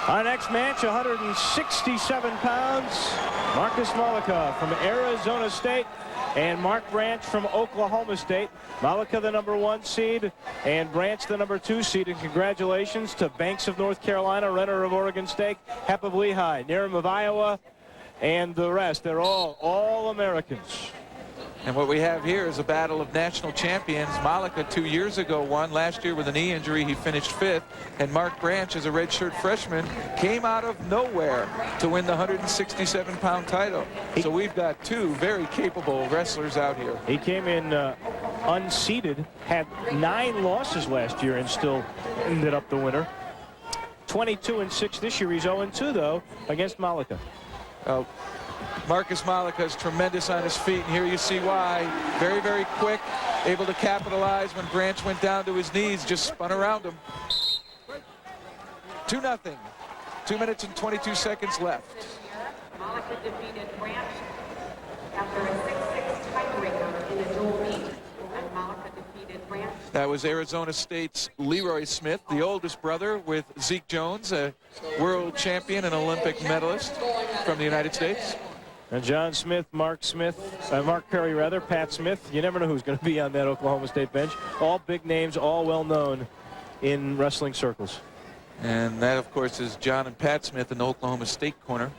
Our next match, 167 pounds, Markus Mollica from Arizona State and Mark Branch from Oklahoma State. Mollica the #1 seed and Branch the #2 seed. And congratulations to Banks of North Carolina, Renner of Oregon State, Hepp of Lehigh, Niram of Iowa, and the rest. They're all Americans. And what we have here is a battle of national champions. Mollica 2 years ago won. Last year with a knee injury, he finished 5th. And Mark Branch, as a redshirt freshman, came out of nowhere to win the 167-pound title. So we've got two very capable wrestlers out here. He came in unseeded, had 9 losses last year, and still ended up the winner. 22-6 this year. He's 0-2, though, against Mollica. Markus Mollica is tremendous on his feet, and here you see why. Very, very quick, able to capitalize when Branch went down to his knees, just spun around him. 2-0. 2 minutes and 22 seconds left. Mollica defeated Branch after a 6-6 tiebreaker in a dual meet, and Mollica defeated Branch. That was Arizona State's Leroy Smith, the oldest brother with Zeke Jones, a world champion and Olympic medalist from the United States. And John Smith, Mark Perry rather, Pat Smith. You never know who's going to be on that Oklahoma State bench. All big names, all well known in wrestling circles. And that, of course, is John and Pat Smith in the Oklahoma State corner.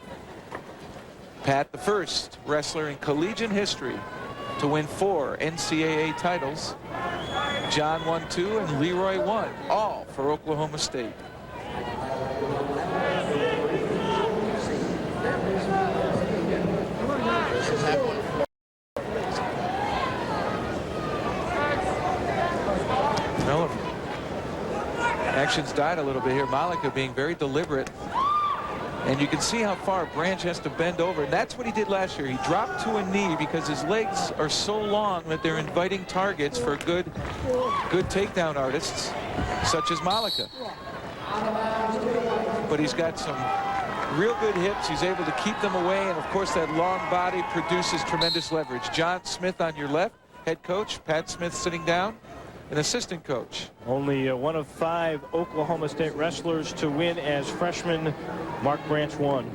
Pat, the first wrestler in collegiate history to win 4 NCAA titles. John won 2 and Leroy won, all for Oklahoma State. Well, action's died a little bit here. Mollica being very deliberate. And you can see how far Branch has to bend over. And that's what he did last year. He dropped to a knee because his legs are so long that they're inviting targets for good takedown artists, such as Mollica. But he's got some real good hips. He's able to keep them away. And, of course, that long body produces tremendous leverage. John Smith on your left, head coach. Pat Smith sitting down, an assistant coach. Only one of 5 Oklahoma State wrestlers to win as freshman. Mark Branch won.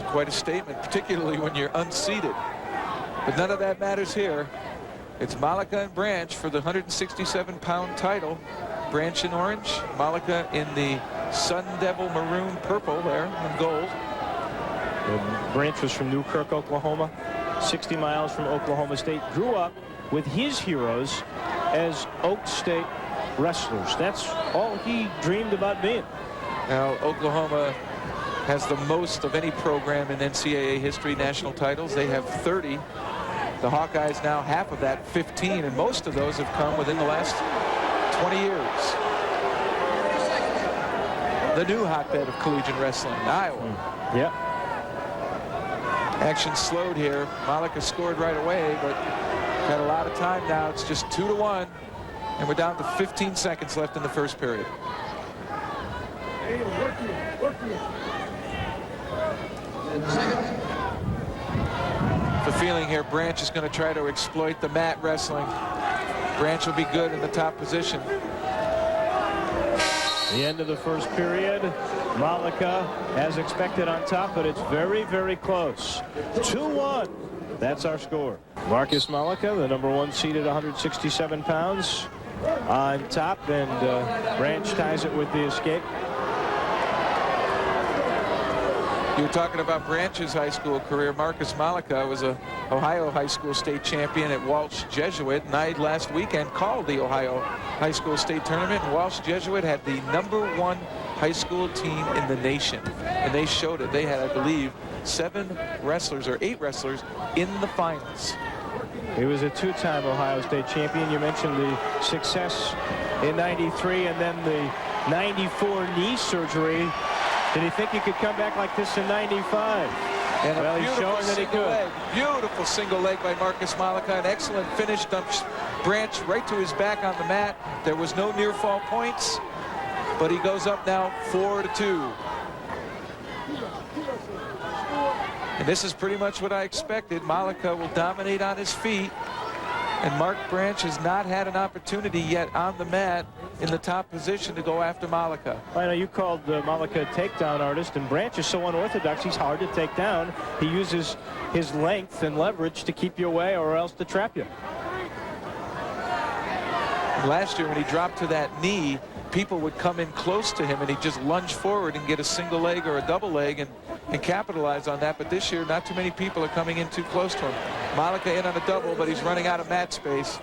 Quite a statement, particularly when you're unseeded. But none of that matters here. It's Mollica and Branch for the 167-pound title. Branch in orange, Mollica in the Sun Devil maroon purple there in gold. And Branch was from Newkirk, Oklahoma, 60 miles from Oklahoma State. Grew up with his heroes as Oak State wrestlers. That's all he dreamed about being. Now, Oklahoma has the most of any program in NCAA history, national titles. They have 30. The Hawkeyes now half of that, 15, and most of those have come within the last 20 years. The new hotbed of collegiate wrestling, Iowa. Yep. Action slowed here. Mollica scored right away, but got a lot of time now. It's just 2-1, and we're down to 15 seconds left in the first period. The feeling here, Branch is going to try to exploit the mat wrestling. Branch will be good in the top position. The end of the first period. Mollica, as expected, on top, but it's very, very close. 2-1. That's our score. Markus Mollica, the #1 seed at 167 pounds, on top, and Branch ties it with the escape. You were talking about Branch's high school career. Markus Mollica was a Ohio high school state champion at Walsh Jesuit, and I last weekend called the Ohio high school state tournament, and Walsh Jesuit had the #1 high school team in the nation, and they showed it. They had, I believe, 7 wrestlers or 8 wrestlers in the finals. He was a 2-time Ohio State champion. You mentioned the success in '93 and then the '94 knee surgery. Did he think he could come back like this in '95? And well, he's showing that he could. Leg. Beautiful single leg by Markus Mollica. An excellent finish. Dumps Branch right to his back on the mat. There was no near fall points, but he goes up now 4-2. And this is pretty much what I expected. Mollica will dominate on his feet, and Mark Branch has not had an opportunity yet on the mat in the top position to go after Mollica. I know you called Mollica a takedown artist, and Branch is so unorthodox. He's hard to take down. He uses his length and leverage to keep you away or else to trap you. Last year when he dropped to that knee, people would come in close to him and he'd just lunge forward and get a single leg or a double leg and capitalize on that. But this year, not too many people are coming in too close to him. Mollica in on a double, but he's running out of mat space.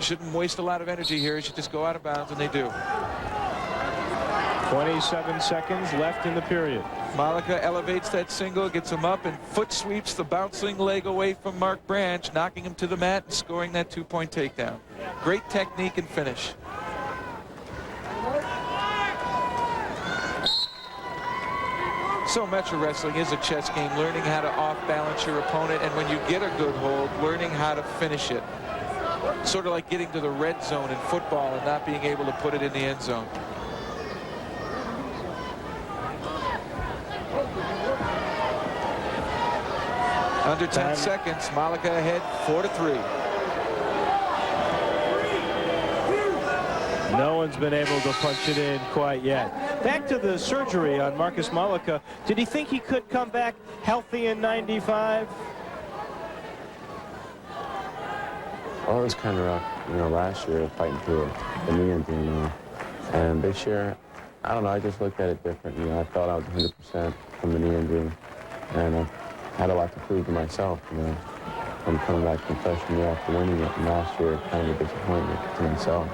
Shouldn't waste a lot of energy here. He should just go out of bounds, and they do. 27 seconds left in the period. Mollica elevates that single, gets him up, and foot sweeps the bouncing leg away from Mark Branch, knocking him to the mat and scoring that 2-point takedown. Great technique and finish. So Metro Wrestling is a chess game, learning how to off-balance your opponent, and when you get a good hold, learning how to finish it. Sort of like getting to the red zone in football and not being able to put it in the end zone. Under 10 seconds, Mollica ahead 4-3. No one's been able to punch it in quite yet. Back to the surgery on Markus Mollica. Did he think he could come back healthy in 95? Well, it was kind of rough, you know, last year fighting through the knee injury, you know. And this year, I don't know, I just looked at it different. You know, I felt I was 100% from the knee injury. And I had a lot to prove to myself, you know, from coming back from freshman year after winning it. And last year, kind of a disappointment to myself.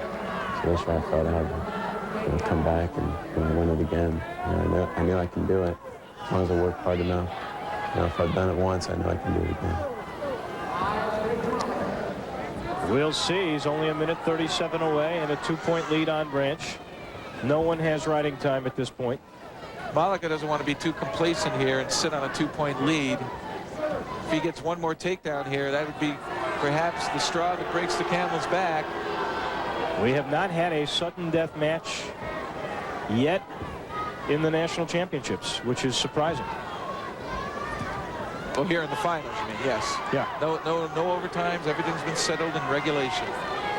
So this year I felt I had to, you know, come back and, you know, win it again. You know, I knew I can do it as long as I work hard enough. You know, if I've done it once, I know I can do it again. We'll see. He's only 1:37 away and a 2-point lead on Branch. No one has riding time at this point. Mollica doesn't want to be too complacent here and sit on a 2-point lead. If he gets one more takedown here, that would be perhaps the straw that breaks the camel's back. We have not had a sudden death match yet in the national championships, which is surprising. Oh, here in the finals, you mean? Yes. Yeah. No overtimes. Everything's been settled in regulation.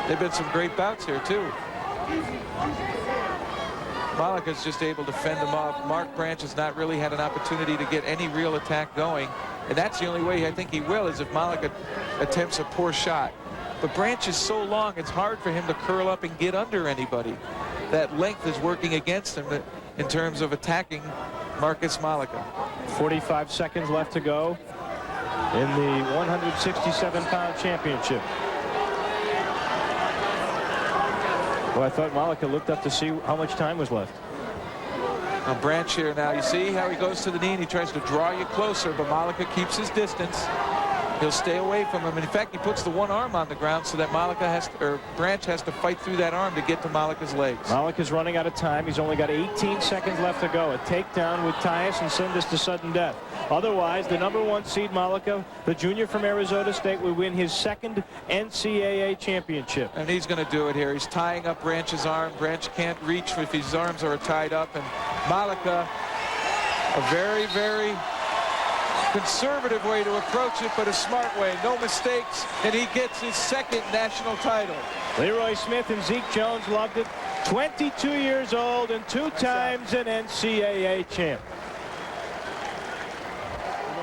There've been some great bouts here too. Mollica's just able to fend them off. Mark Branch has not really had an opportunity to get any real attack going, and that's the only way I think he will, is if Mollica attempts a poor shot. But Branch is so long, it's hard for him to curl up and get under anybody. That length is working against him in terms of attacking Markus Mollica. 45 seconds left to go in the 167-pound championship. Well, I thought Mollica looked up to see how much time was left. Now Branch here now, you see how he goes to the knee and he tries to draw you closer, but Mollica keeps his distance. He'll stay away from him. And in fact, he puts the one arm on the ground so that Branch has to fight through that arm to get to Mollica's legs. Mollica's running out of time. He's only got 18 seconds left to go. A takedown would tie us and send us to sudden death. Otherwise, the #1 seed Mollica, the junior from Arizona State, will win his second NCAA championship. And he's going to do it here. He's tying up Branch's arm. Branch can't reach if his arms are tied up. And Mollica, a very, very conservative way to approach it, but a smart way. No mistakes, and he gets his second national title. Leroy Smith and Zeke Jones loved it. 22 years old and 2 times an NCAA champ.